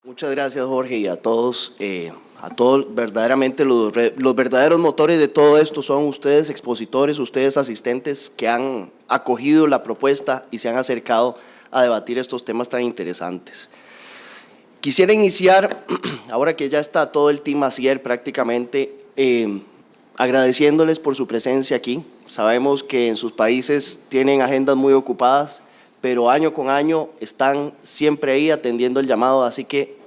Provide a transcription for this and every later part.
Muchas gracias, Jorge, y a todos verdaderamente los verdaderos motores de todo esto son ustedes expositores, ustedes asistentes que han acogido la propuesta y se han acercado a debatir estos temas tan interesantes. Quisiera iniciar, ahora que ya está todo el team ASIER prácticamente, agradeciéndoles por su presencia aquí. Sabemos que en sus países tienen agendas muy ocupadas, pero año con año están siempre ahí atendiendo el llamado, así que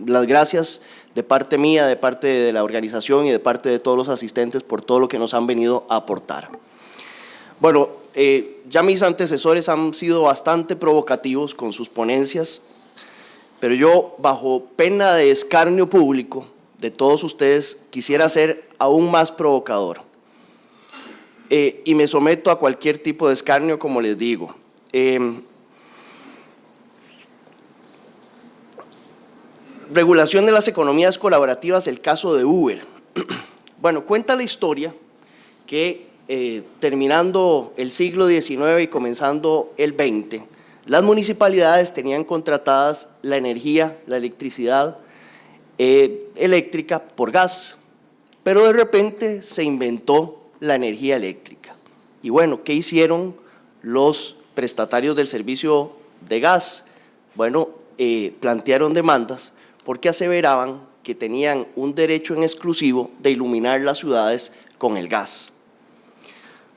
las gracias de parte mía, de parte de la organización y de parte de todos los asistentes por todo lo que nos han venido a aportar. Bueno, ya mis antecesores han sido bastante provocativos con sus ponencias, pero yo, bajo pena de escarnio público de todos ustedes, quisiera ser aún más provocador. Y me someto a cualquier tipo de escarnio, como les digo. Regulación de las economías colaborativas, el caso de Uber. Bueno, cuenta la historia que terminando el siglo XIX y comenzando el XX, las municipalidades tenían contratadas la energía, la electricidad eléctrica por gas, pero de repente se inventó la energía eléctrica. Y bueno, ¿qué hicieron los prestatarios del servicio de gas? Bueno, plantearon demandas porque aseveraban que tenían un derecho en exclusivo de iluminar las ciudades con el gas.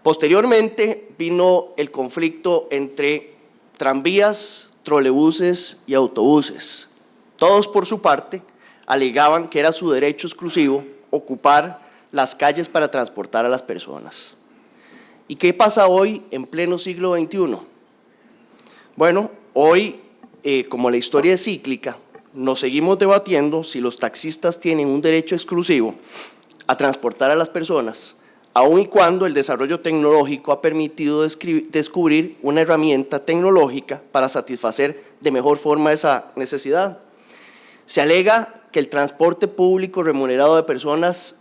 Posteriormente vino el conflicto entre tranvías, trolebuses y autobuses. Todos por su parte alegaban que era su derecho exclusivo ocupar las calles para transportar a las personas. ¿Y qué pasa hoy en pleno siglo XXI? Bueno, hoy, como la historia es cíclica, nos seguimos debatiendo si los taxistas tienen un derecho exclusivo a transportar a las personas, aun y cuando el desarrollo tecnológico ha permitido descubrir una herramienta tecnológica para satisfacer de mejor forma esa necesidad. Se alega que el transporte público remunerado de personas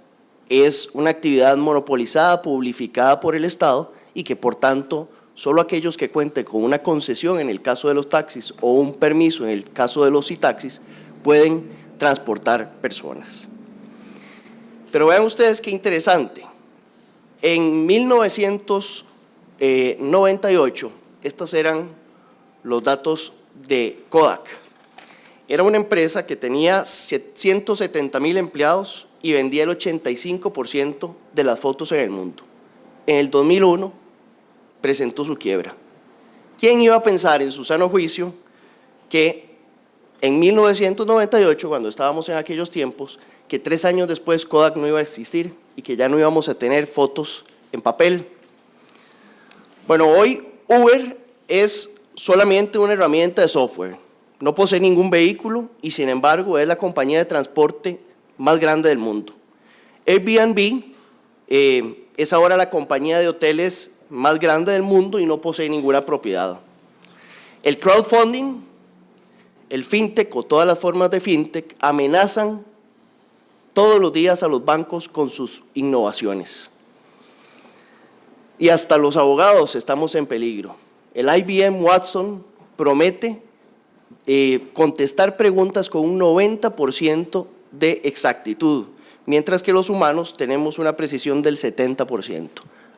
es una actividad monopolizada, publificada por el Estado y que, por tanto, solo aquellos que cuenten con una concesión en el caso de los taxis o un permiso en el caso de los citaxis pueden transportar personas. Pero vean ustedes qué interesante. En 1998, estos eran los datos de Kodak. Era una empresa que tenía 170,000 empleados y vendía el 85% de las fotos en el mundo. En el 2001 presentó su quiebra. ¿Quién iba a pensar en su sano juicio que en 1998, cuando estábamos en aquellos tiempos, que 3 años después Kodak no iba a existir y que ya no íbamos a tener fotos en papel? Bueno, hoy Uber es solamente una herramienta de software, no posee ningún vehículo y sin embargo es la compañía de transporte más grande del mundo. Airbnb es ahora la compañía de hoteles más grande del mundo y no posee ninguna propiedad. El crowdfunding, el fintech o todas las formas de fintech amenazan todos los días a los bancos con sus innovaciones. Y hasta los abogados estamos en peligro. El IBM Watson promete contestar preguntas con un 90% de exactitud, mientras que los humanos tenemos una precisión del 70%.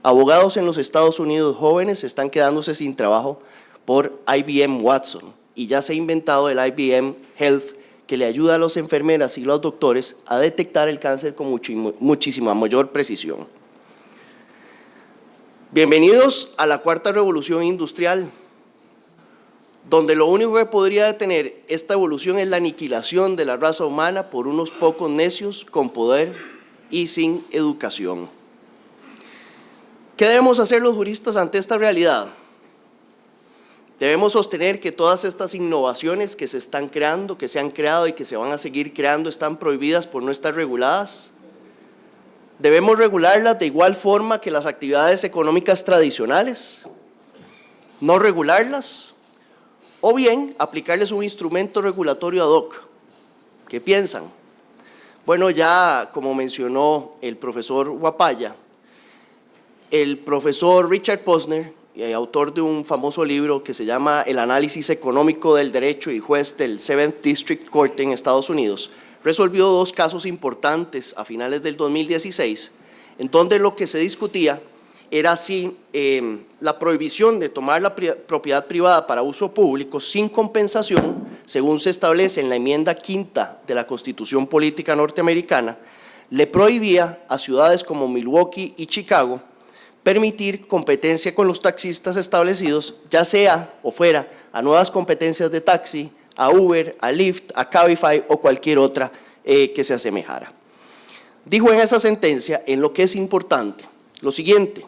Abogados en los Estados Unidos jóvenes están quedándose sin trabajo por IBM Watson y ya se ha inventado el IBM Health, que le ayuda a las enfermeras y los doctores a detectar el cáncer con muchísima mayor precisión. Bienvenidos a la cuarta revolución industrial, donde lo único que podría detener esta evolución es la aniquilación de la raza humana por unos pocos necios con poder y sin educación. ¿Qué debemos hacer los juristas ante esta realidad? Debemos sostener que todas estas innovaciones que se están creando, que se han creado y que se van a seguir creando están prohibidas por no estar reguladas. Debemos regularlas de igual forma que las actividades económicas tradicionales, no regularlas, o bien aplicarles un instrumento regulatorio ad hoc. ¿Qué piensan? Bueno, ya como mencionó el profesor Guapaya, el profesor Richard Posner autor de un famoso libro que se llama El análisis económico del derecho y juez del 7th District Court en Estados Unidos, resolvió 2 casos importantes a finales del 2016, en donde lo que se discutía era si la prohibición de tomar la propiedad privada para uso público sin compensación, según se establece en la enmienda 5ª de la Constitución Política Norteamericana, le prohibía a ciudades como Milwaukee y Chicago permitir competencia con los taxistas establecidos, ya sea o fuera a nuevas competencias de taxi, a Uber, a Lyft, a Cabify o cualquier otra que se asemejara. Dijo en esa sentencia, en lo que es importante, lo siguiente: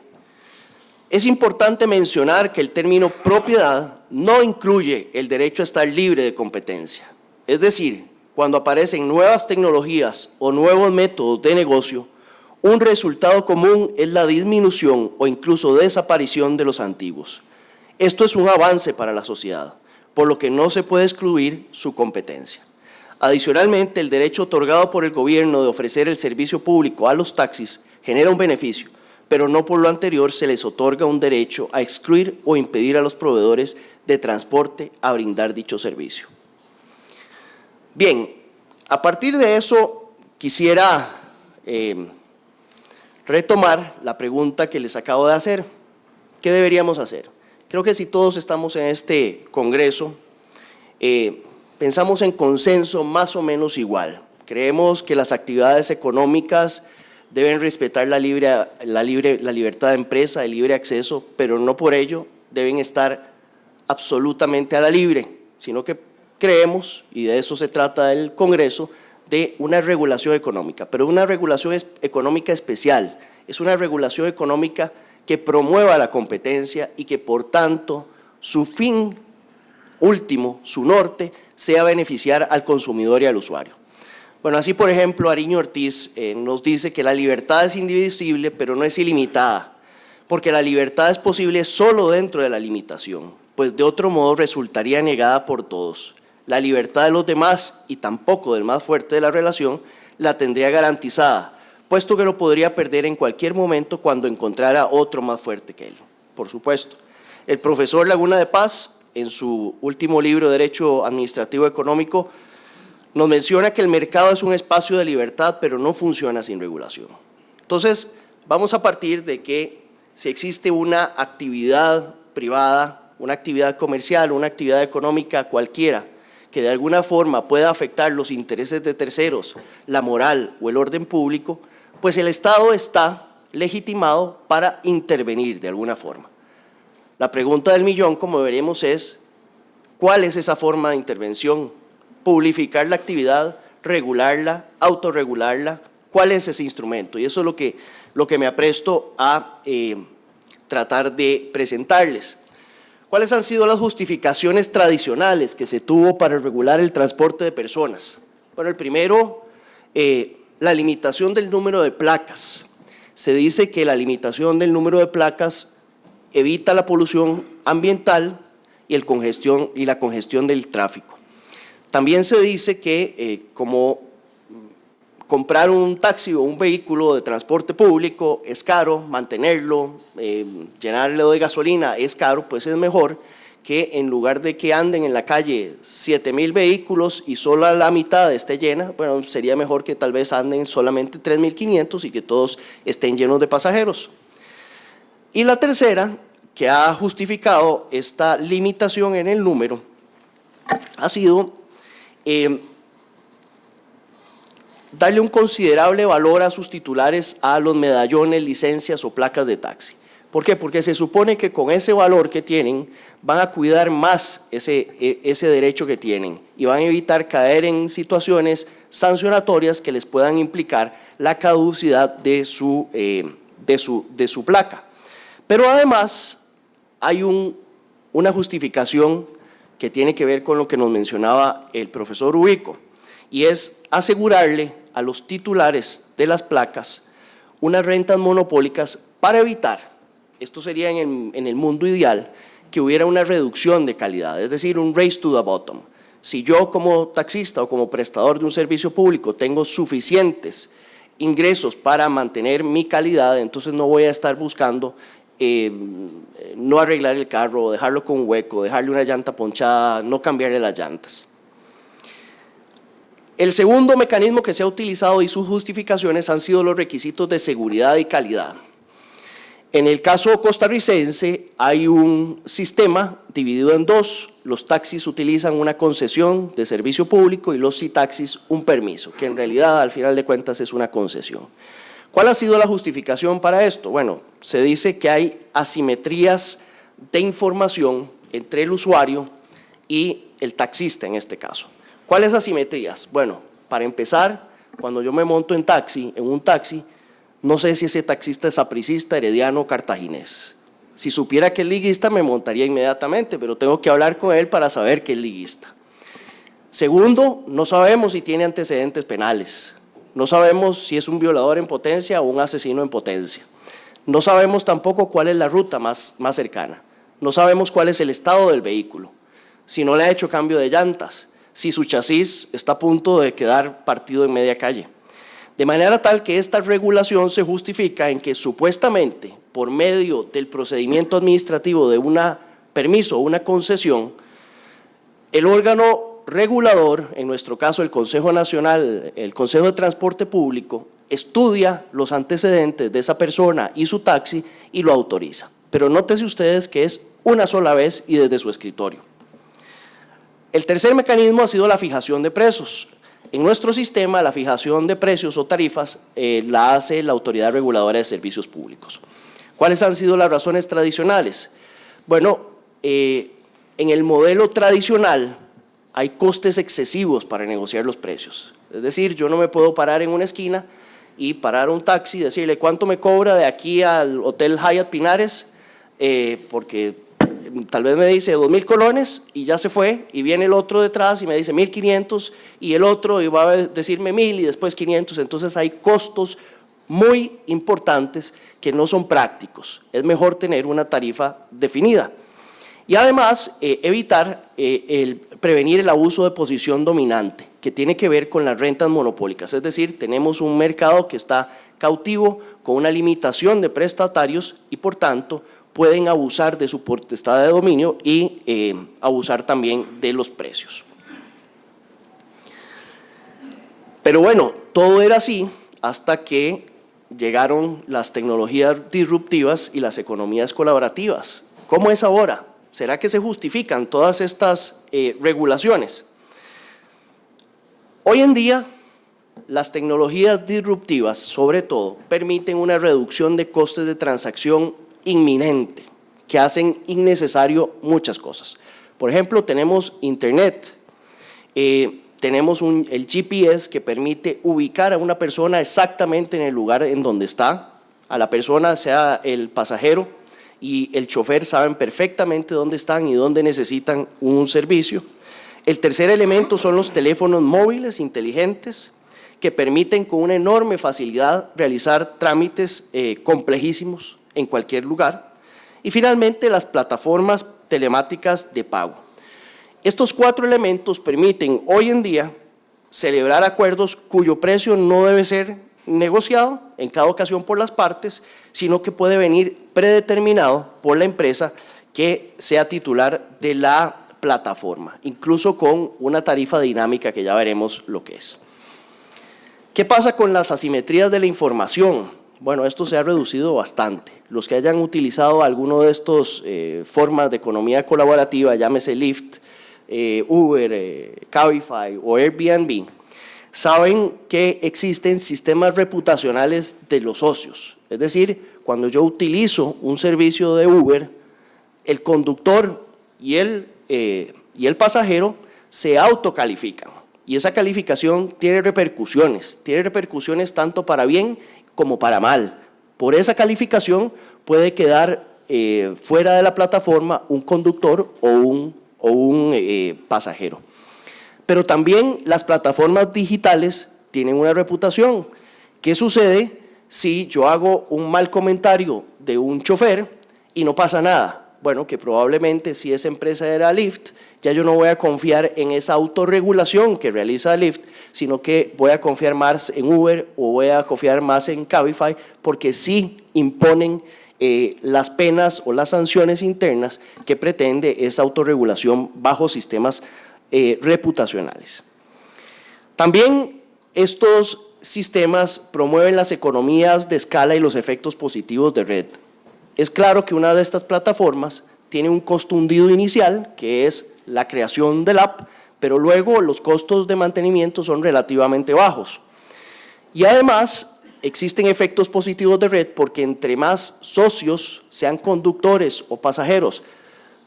es importante mencionar que el término propiedad no incluye el derecho a estar libre de competencia. Es decir, cuando aparecen nuevas tecnologías o nuevos métodos de negocio, un resultado común es la disminución o incluso desaparición de los antiguos. Esto es un avance para la sociedad, por lo que no se puede excluir su competencia. Adicionalmente, el derecho otorgado por el gobierno de ofrecer el servicio público a los taxis genera un beneficio, pero no por lo anterior se les otorga un derecho a excluir o impedir a los proveedores de transporte a brindar dicho servicio. Bien, a partir de eso quisiera retomar la pregunta que les acabo de hacer. ¿Qué deberíamos hacer? Creo que si todos estamos en este congreso, pensamos en consenso más o menos igual. Creemos que las actividades económicas deben respetar la libertad de empresa, el libre acceso, pero no por ello deben estar absolutamente a la libre, sino que creemos, y de eso se trata el Congreso, de una regulación económica, pero una regulación económica especial. Es una regulación económica que promueva la competencia y que, por tanto, su fin último, su norte, sea beneficiar al consumidor y al usuario. Bueno, así, por ejemplo, Ariño Ortiz nos dice que la libertad es indivisible, pero no es ilimitada, porque la libertad es posible solo dentro de la limitación, pues de otro modo resultaría negada por todos. La libertad de los demás, y tampoco del más fuerte de la relación, la tendría garantizada, puesto que lo podría perder en cualquier momento cuando encontrara otro más fuerte que él, por supuesto. El profesor Laguna de Paz, en su último libro, Derecho Administrativo Económico, nos menciona que el mercado es un espacio de libertad, pero no funciona sin regulación. Entonces, vamos a partir de que si existe una actividad privada, una actividad comercial, una actividad económica cualquiera, que de alguna forma pueda afectar los intereses de terceros, la moral o el orden público, pues el Estado está legitimado para intervenir de alguna forma. La pregunta del millón, como veremos, es ¿cuál es esa forma de intervención? Publificar la actividad, regularla, autorregularla, ¿cuál es ese instrumento? Y eso es lo que me apresto a tratar de presentarles. ¿Cuáles han sido las justificaciones tradicionales que se tuvo para regular el transporte de personas? Bueno, el primero, la limitación del número de placas. Se dice que la limitación del número de placas evita la polución ambiental y la congestión del tráfico. También se dice que como comprar un taxi o un vehículo de transporte público es caro, mantenerlo, llenarlo de gasolina es caro, pues es mejor que en lugar de que anden en la calle 7,000 vehículos y solo la mitad esté llena, bueno, sería mejor que tal vez anden solamente 3,500 y que todos estén llenos de pasajeros. Y la tercera, que ha justificado esta limitación en el número, ha sido darle un considerable valor a sus titulares a los medallones, licencias o placas de taxi. ¿Por qué? Porque se supone que con ese valor que tienen van a cuidar más ese derecho que tienen y van a evitar caer en situaciones sancionatorias que les puedan implicar la caducidad de su placa. Pero además hay una justificación que tiene que ver con lo que nos mencionaba el profesor Ubico, y es asegurarle a los titulares de las placas unas rentas monopólicas para evitar, esto sería en el mundo ideal, que hubiera una reducción de calidad, es decir, un race to the bottom. Si yo como taxista o como prestador de un servicio público tengo suficientes ingresos para mantener mi calidad, entonces no voy a estar buscando no arreglar el carro, dejarlo con un hueco, dejarle una llanta ponchada, no cambiarle las llantas. El segundo mecanismo que se ha utilizado y sus justificaciones han sido los requisitos de seguridad y calidad. En el caso costarricense hay un sistema dividido en dos. Los taxis utilizan una concesión de servicio público y los C-taxis un permiso, que en realidad al final de cuentas es una concesión. ¿Cuál ha sido la justificación para esto? Bueno, se dice que hay asimetrías de información entre el usuario y el taxista en este caso. ¿Cuáles asimetrías? Bueno, para empezar, cuando yo me monto en un taxi, no sé si ese taxista es sapricista, herediano o cartaginés. Si supiera que es liguista, me montaría inmediatamente, pero tengo que hablar con él para saber que es liguista. Segundo, no sabemos si tiene antecedentes penales. No sabemos si es un violador en potencia o un asesino en potencia. No sabemos tampoco cuál es la ruta más cercana. No sabemos cuál es el estado del vehículo. Si no le ha hecho cambio de llantas, si su chasis está a punto de quedar partido en media calle. De manera tal que esta regulación se justifica en que supuestamente por medio del procedimiento administrativo de un permiso o una concesión, el órgano regulador, en nuestro caso el Consejo Nacional, el Consejo de Transporte Público, estudia los antecedentes de esa persona y su taxi y lo autoriza. Pero nótese ustedes que es una sola vez y desde su escritorio. El tercer mecanismo ha sido la fijación de precios. En nuestro sistema, la fijación de precios o tarifas la hace la Autoridad Reguladora de Servicios Públicos. ¿Cuáles han sido las razones tradicionales? Bueno, en el modelo tradicional hay costes excesivos para negociar los precios. Es decir, yo no me puedo parar en una esquina y parar un taxi y decirle cuánto me cobra de aquí al Hotel Hyatt Pinares, porque tal vez me dice 2,000 colones y ya se fue, y viene el otro detrás y me dice 1,500 y el otro y va a decirme 1,000 y después 500. Entonces hay costos muy importantes que no son prácticos. Es mejor tener una tarifa definida. Y además evitar prevenir el abuso de posición dominante, que tiene que ver con las rentas monopólicas. Es decir, tenemos un mercado que está cautivo con una limitación de prestatarios y por tanto pueden abusar de su potestad de dominio y abusar también de los precios. Pero bueno, todo era así hasta que llegaron las tecnologías disruptivas y las economías colaborativas. ¿Cómo es ahora? ¿Será que se justifican todas estas regulaciones? Hoy en día, las tecnologías disruptivas, sobre todo, permiten una reducción de costes de transacción inminente, que hacen innecesario muchas cosas. Por ejemplo, tenemos Internet, tenemos el GPS que permite ubicar a una persona exactamente en el lugar en donde está, a la persona, sea el pasajero y el chofer saben perfectamente dónde están y dónde necesitan un servicio. El tercer elemento son los teléfonos móviles inteligentes que permiten con una enorme facilidad realizar trámites complejísimos en cualquier lugar. Y finalmente las plataformas telemáticas de pago. Estos cuatro elementos permiten hoy en día celebrar acuerdos cuyo precio no debe ser negociado en cada ocasión por las partes, sino que puede venir predeterminado por la empresa que sea titular de la plataforma, incluso con una tarifa dinámica que ya veremos lo que es. ¿Qué pasa con las asimetrías de la información? Bueno, esto se ha reducido bastante. Los que hayan utilizado alguno de estos formas de economía colaborativa, llámese Lyft, Uber, Cabify o Airbnb, saben que existen sistemas reputacionales de los socios. Es decir, cuando yo utilizo un servicio de Uber, el conductor y el pasajero se autocalifican. Y esa calificación tiene repercusiones tanto para bien como para mal. Por esa calificación puede quedar fuera de la plataforma un conductor o un pasajero. Pero también las plataformas digitales tienen una reputación. ¿Qué sucede si yo hago un mal comentario de un chofer y no pasa nada? Bueno, que probablemente si esa empresa era Lyft, ya yo no voy a confiar en esa autorregulación que realiza Lyft, sino que voy a confiar más en Uber o voy a confiar más en Cabify, porque sí imponen las penas o las sanciones internas que pretende esa autorregulación bajo sistemas reputacionales. También estos sistemas promueven las economías de escala y los efectos positivos de red. Es claro que una de estas plataformas tiene un costo hundido inicial, que es la creación del app, pero luego los costos de mantenimiento son relativamente bajos. Y además existen efectos positivos de red porque entre más socios, sean conductores o pasajeros,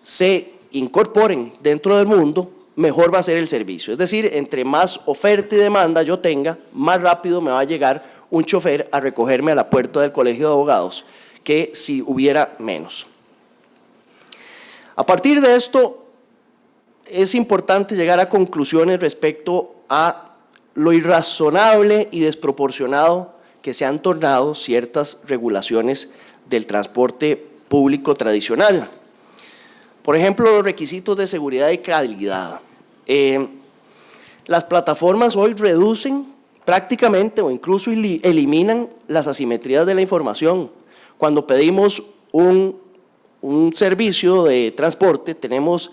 se incorporen dentro del mundo, mejor va a ser el servicio. Es decir, entre más oferta y demanda yo tenga, más rápido me va a llegar un chofer a recogerme a la puerta del colegio de abogados que si hubiera menos. A partir de esto, es importante llegar a conclusiones respecto a lo irrazonable y desproporcionado que se han tornado ciertas regulaciones del transporte público tradicional. Por ejemplo, los requisitos de seguridad y calidad. Las plataformas hoy reducen prácticamente o incluso eliminan las asimetrías de la información. Cuando pedimos un servicio de transporte, tenemos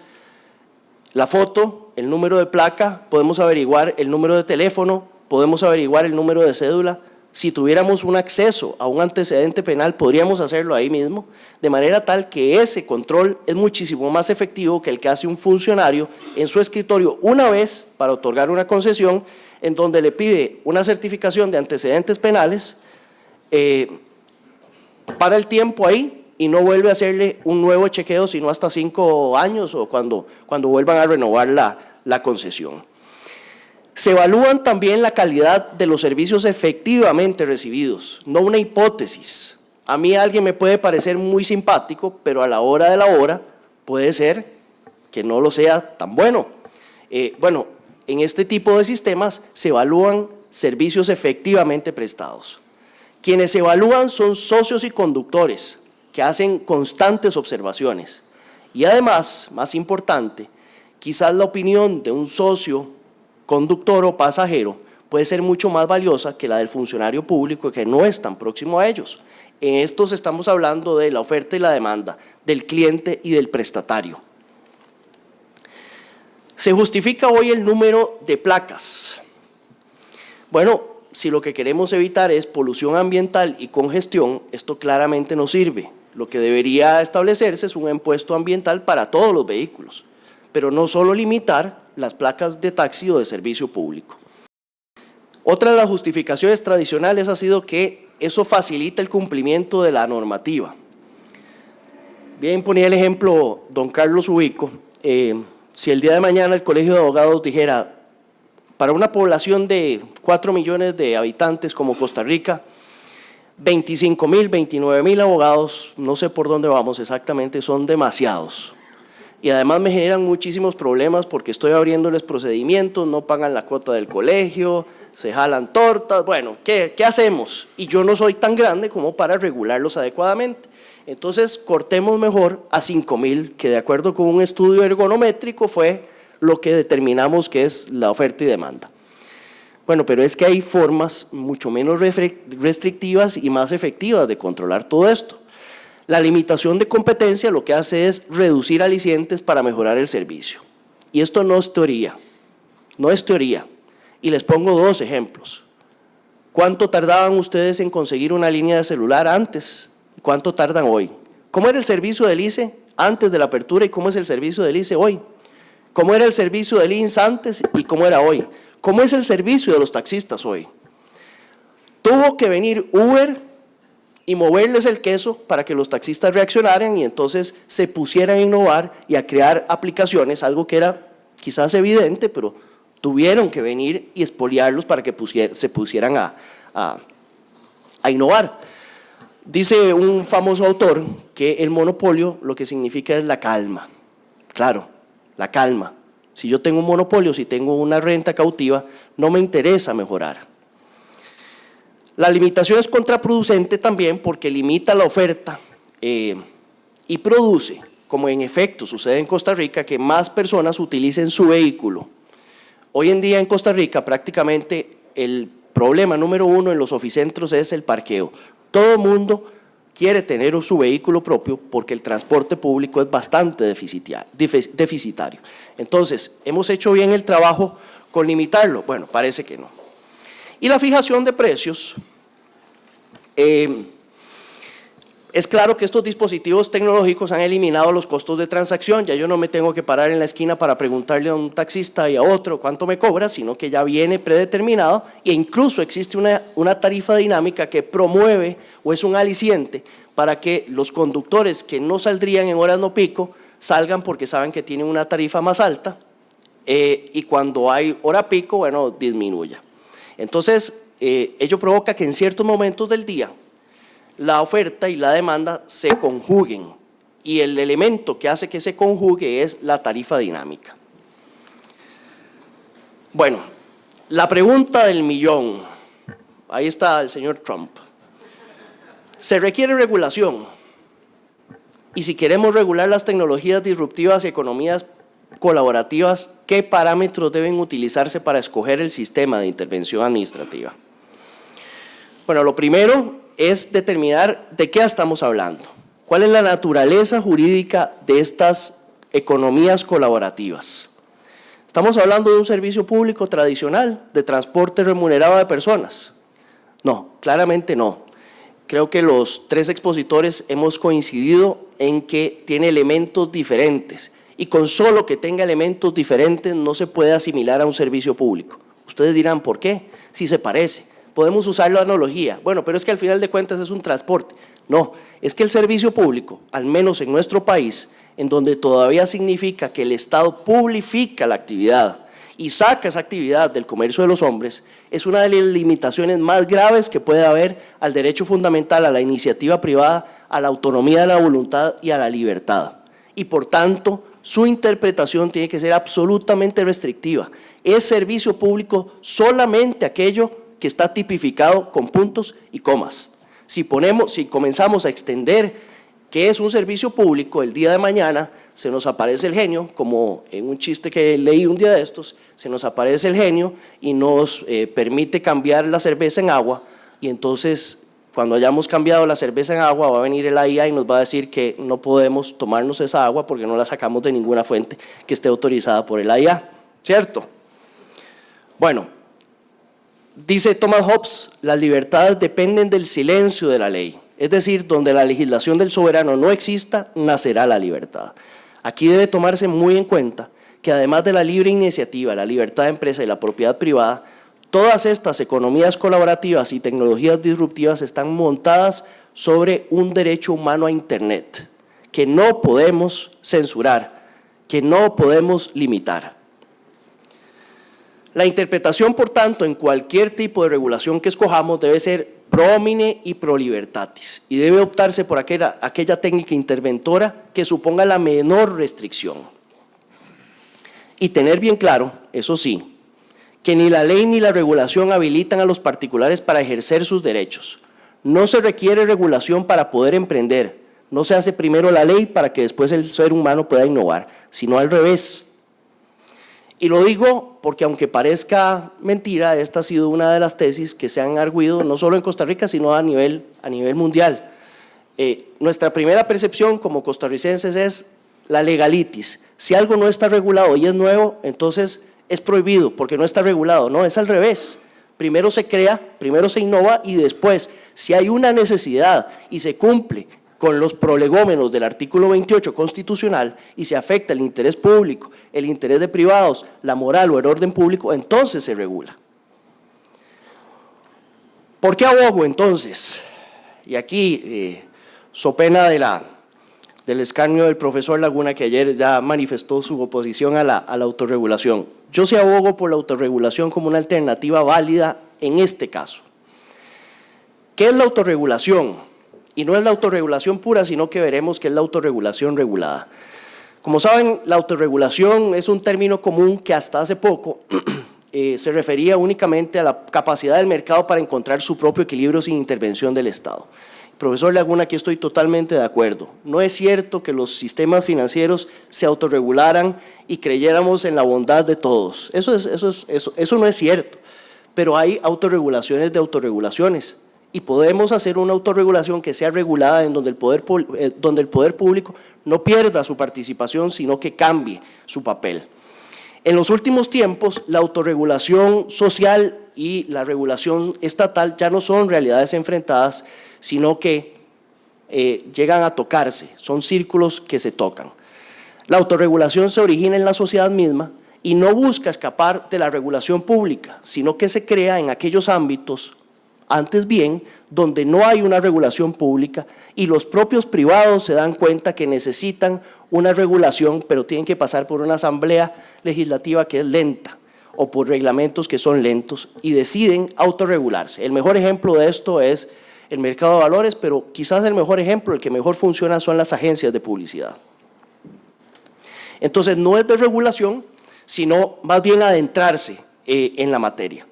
la foto, el número de placa, podemos averiguar el número de teléfono, podemos averiguar el número de cédula. Si tuviéramos un acceso a un antecedente penal, podríamos hacerlo ahí mismo, de manera tal que ese control es muchísimo más efectivo que el que hace un funcionario en su escritorio una vez para otorgar una concesión, en donde le pide una certificación de antecedentes penales para el tiempo ahí y no vuelve a hacerle un nuevo chequeo sino hasta 5 años o cuando vuelvan a renovar la concesión. Se evalúan también la calidad de los servicios efectivamente recibidos, no una hipótesis. A mí alguien me puede parecer muy simpático, pero a la hora de la hora puede ser que no lo sea tan bueno. Bueno, en este tipo de sistemas se evalúan servicios efectivamente prestados. Quienes se evalúan son socios y conductores que hacen constantes observaciones. Y además, más importante, quizás la opinión de un socio, conductor o pasajero puede ser mucho más valiosa que la del funcionario público que no es tan próximo a ellos. En estos estamos hablando de la oferta y la demanda, del cliente y del prestatario. Se justifica hoy el número de placas. Bueno, si lo que queremos evitar es polución ambiental y congestión, esto claramente no sirve. Lo que debería establecerse es un impuesto ambiental para todos los vehículos, pero no solo limitar las placas de taxi o de servicio público. Otra de las justificaciones tradicionales ha sido que eso facilita el cumplimiento de la normativa. Bien, ponía el ejemplo don Carlos Ubico, si el día de mañana el Colegio de Abogados dijera, para una población de 4 millones de habitantes como Costa Rica, 25.000, 29.000 abogados, no sé por dónde vamos exactamente, son demasiados. Y además me generan muchísimos problemas porque estoy abriéndoles procedimientos, no pagan la cuota del colegio, se jalan tortas, bueno, ¿qué hacemos? Y yo no soy tan grande como para regularlos adecuadamente. Entonces, cortemos mejor a 5.000, que de acuerdo con un estudio ergonométrico fue lo que determinamos que es la oferta y demanda. Bueno, pero es que hay formas mucho menos restrictivas y más efectivas de controlar todo esto. La limitación de competencia lo que hace es reducir alicientes para mejorar el servicio. Y esto no es teoría, no es teoría. Y les pongo 2 ejemplos. ¿Cuánto tardaban ustedes en conseguir una línea de celular antes? ¿Cuánto tardan hoy? ¿Cómo era el servicio del ICE antes de la apertura y cómo es el servicio del ICE hoy? ¿Cómo era el servicio del INSS antes y cómo era hoy? ¿Cómo es el servicio de los taxistas hoy? Tuvo que venir Uber y moverles el queso para que los taxistas reaccionaran y entonces se pusieran a innovar y a crear aplicaciones, algo que era quizás evidente, pero tuvieron que venir y expoliarlos para que se pusieran a innovar. Dice un famoso autor que el monopolio lo que significa es la calma. Claro, la calma. Si yo tengo un monopolio, si tengo una renta cautiva, no me interesa mejorar. La limitación es contraproducente también porque limita la oferta y produce, como en efecto sucede en Costa Rica, que más personas utilicen su vehículo. Hoy en día en Costa Rica prácticamente el problema número 1 en los oficentros es el parqueo. Todo el mundo quiere tener su vehículo propio porque el transporte público es bastante deficitario. Entonces, ¿hemos hecho bien el trabajo con limitarlo? Bueno, parece que no. Y la fijación de precios, es claro que estos dispositivos tecnológicos han eliminado los costos de transacción. Ya yo no me tengo que parar en la esquina para preguntarle a un taxista y a otro cuánto me cobra, sino que ya viene predeterminado e incluso existe una tarifa dinámica que promueve o es un aliciente para que los conductores que no saldrían en horas no pico salgan porque saben que tienen una tarifa más alta y cuando hay hora pico, bueno, disminuya. Entonces, ello provoca que en ciertos momentos del día la oferta y la demanda se conjuguen y el elemento que hace que se conjugue es la tarifa dinámica. Bueno, la pregunta del millón, ahí está el señor Trump. Se requiere regulación y si queremos regular las tecnologías disruptivas y economías colaborativas, ¿qué parámetros deben utilizarse para escoger el sistema de intervención administrativa? Bueno, lo primero es determinar de qué estamos hablando, cuál es la naturaleza jurídica de estas economías colaborativas. ¿Estamos hablando de un servicio público tradicional de transporte remunerado de personas? No, claramente no. Creo que los tres expositores hemos coincidido en que tiene elementos diferentes y con solo que tenga elementos diferentes no se puede asimilar a un servicio público. Ustedes dirán, ¿por qué? Si se parece. Podemos usar la analogía, bueno, pero es que al final de cuentas es un transporte. No, es que el servicio público, al menos en nuestro país, en donde todavía significa que el Estado publifica la actividad y saca esa actividad del comercio de los hombres, es una de las limitaciones más graves que puede haber al derecho fundamental, a la iniciativa privada, a la autonomía de la voluntad y a la libertad. Y por tanto, su interpretación tiene que ser absolutamente restrictiva. Es servicio público solamente aquello que está tipificado con puntos y comas. Si comenzamos a extender qué es un servicio público, el día de mañana se nos aparece el genio, como en un chiste que leí un día de estos, se nos aparece el genio y nos permite cambiar la cerveza en agua y entonces cuando hayamos cambiado la cerveza en agua va a venir el AIA y nos va a decir que no podemos tomarnos esa agua porque no la sacamos de ninguna fuente que esté autorizada por el AIA, ¿cierto? Bueno, dice Thomas Hobbes, las libertades dependen del silencio de la ley, es decir, donde la legislación del soberano no exista, nacerá la libertad. Aquí debe tomarse muy en cuenta que además de la libre iniciativa, la libertad de empresa y la propiedad privada, todas estas economías colaborativas y tecnologías disruptivas están montadas sobre un derecho humano a Internet, que no podemos censurar, que no podemos limitar. La interpretación, por tanto, en cualquier tipo de regulación que escojamos debe ser pro homine y pro libertatis y debe optarse por aquella técnica interventora que suponga la menor restricción. Y tener bien claro, eso sí, que ni la ley ni la regulación habilitan a los particulares para ejercer sus derechos. No se requiere regulación para poder emprender, no se hace primero la ley para que después el ser humano pueda innovar, sino al revés. Y lo digo porque aunque parezca mentira, esta ha sido una de las tesis que se han arguido no solo en Costa Rica, sino a nivel mundial. Nuestra primera percepción como costarricenses es la legalitis. Si algo no está regulado y es nuevo, entonces es prohibido porque no está regulado. No, es al revés. Primero se crea, primero se innova y después, si hay una necesidad y se cumple con los prolegómenos del artículo 28 constitucional y se afecta el interés público, el interés de privados, la moral o el orden público, entonces se regula. ¿Por qué abogo entonces? Y aquí, so pena del escarnio del profesor Laguna, que ayer ya manifestó su oposición a la autorregulación. Yo sí abogo por la autorregulación como una alternativa válida en este caso. ¿Qué es la autorregulación? Y no es la autorregulación pura, sino que veremos que es la autorregulación regulada. Como saben, la autorregulación es un término común que hasta hace poco se refería únicamente a la capacidad del mercado para encontrar su propio equilibrio sin intervención del Estado. Profesor Laguna, aquí estoy totalmente de acuerdo. No es cierto que los sistemas financieros se autorregularan y creyéramos en la bondad de todos. Eso no es cierto, pero hay autorregulaciones de autorregulaciones. y podemos hacer una autorregulación que sea regulada, en donde el poder público no pierda su participación, sino que cambie su papel. En los últimos tiempos, la autorregulación social y la regulación estatal ya no son realidades enfrentadas, sino que llegan a tocarse, son círculos que se tocan. La autorregulación se origina en la sociedad misma y no busca escapar de la regulación pública, sino que se crea en aquellos ámbitos, antes bien, donde no hay una regulación pública y los propios privados se dan cuenta que necesitan una regulación, pero tienen que pasar por una asamblea legislativa que es lenta o por reglamentos que son lentos y deciden autorregularse. El mejor ejemplo de esto es el mercado de valores, pero quizás el mejor ejemplo, el que mejor funciona, son las agencias de publicidad. Entonces, no es de regulación, sino más bien adentrarse en la materia.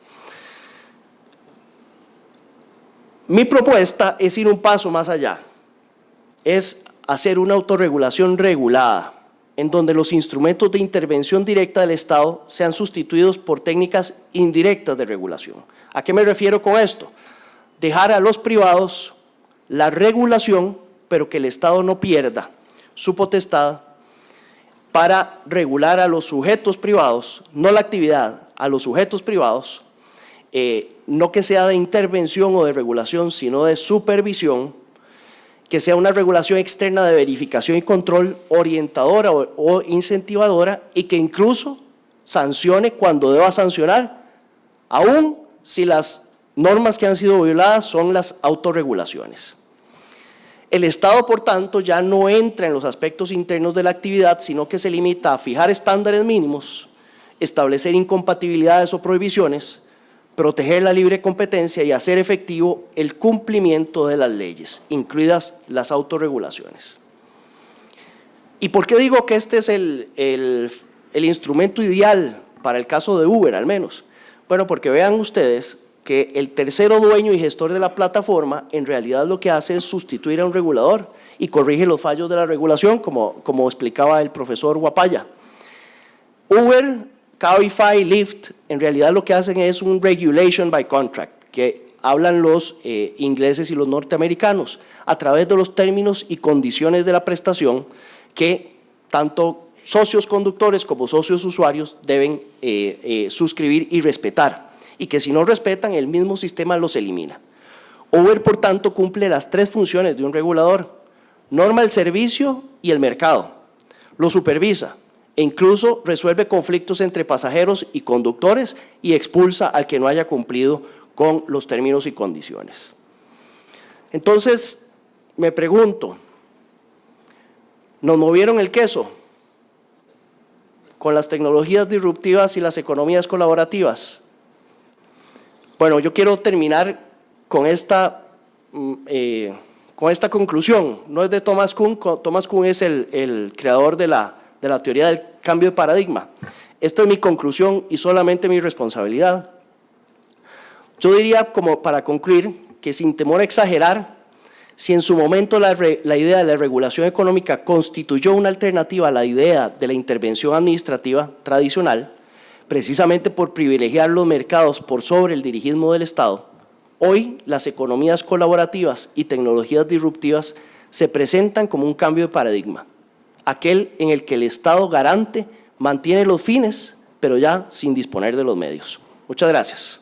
Mi propuesta es ir un paso más allá, es hacer una autorregulación regulada, en donde los instrumentos de intervención directa del Estado sean sustituidos por técnicas indirectas de regulación. ¿A qué me refiero con esto? Dejar a los privados la regulación, pero que el Estado no pierda su potestad para regular a los sujetos privados, no la actividad, a los sujetos privados, no que sea de intervención o de regulación, sino de supervisión, que sea una regulación externa de verificación y control orientadora o incentivadora y que incluso sancione cuando deba sancionar, aún si las normas que han sido violadas son las autorregulaciones. El Estado, por tanto, ya no entra en los aspectos internos de la actividad, sino que se limita a fijar estándares mínimos, establecer incompatibilidades o prohibiciones, proteger la libre competencia y hacer efectivo el cumplimiento de las leyes, incluidas las autorregulaciones. ¿Y por qué digo que este es el instrumento ideal para el caso de Uber, al menos? Bueno, porque vean ustedes que el tercero dueño y gestor de la plataforma en realidad lo que hace es sustituir a un regulador y corrige los fallos de la regulación, como explicaba el profesor Guapaya. Uber, Cabify, Lyft, en realidad lo que hacen es un regulation by contract, que hablan los ingleses y los norteamericanos, a través de los términos y condiciones de la prestación que tanto socios conductores como socios usuarios deben suscribir y respetar, y que si no respetan, el mismo sistema los elimina. Uber, por tanto, cumple las tres funciones de un regulador: norma el servicio y el mercado, lo supervisa e incluso resuelve conflictos entre pasajeros y conductores y expulsa al que no haya cumplido con los términos y condiciones. Entonces, me pregunto, ¿nos movieron el queso con las tecnologías disruptivas y las economías colaborativas? Bueno, yo quiero terminar con esta conclusión. No es de Thomas Kuhn. Thomas Kuhn es el creador de la teoría del cambio de paradigma. Esta es mi conclusión y solamente mi responsabilidad. Yo diría, como para concluir, que sin temor a exagerar, si en su momento la idea de la regulación económica constituyó una alternativa a la idea de la intervención administrativa tradicional, precisamente por privilegiar los mercados por sobre el dirigismo del Estado, hoy las economías colaborativas y tecnologías disruptivas se presentan como un cambio de paradigma, aquel en el que el Estado garante mantiene los fines, pero ya sin disponer de los medios. Muchas gracias.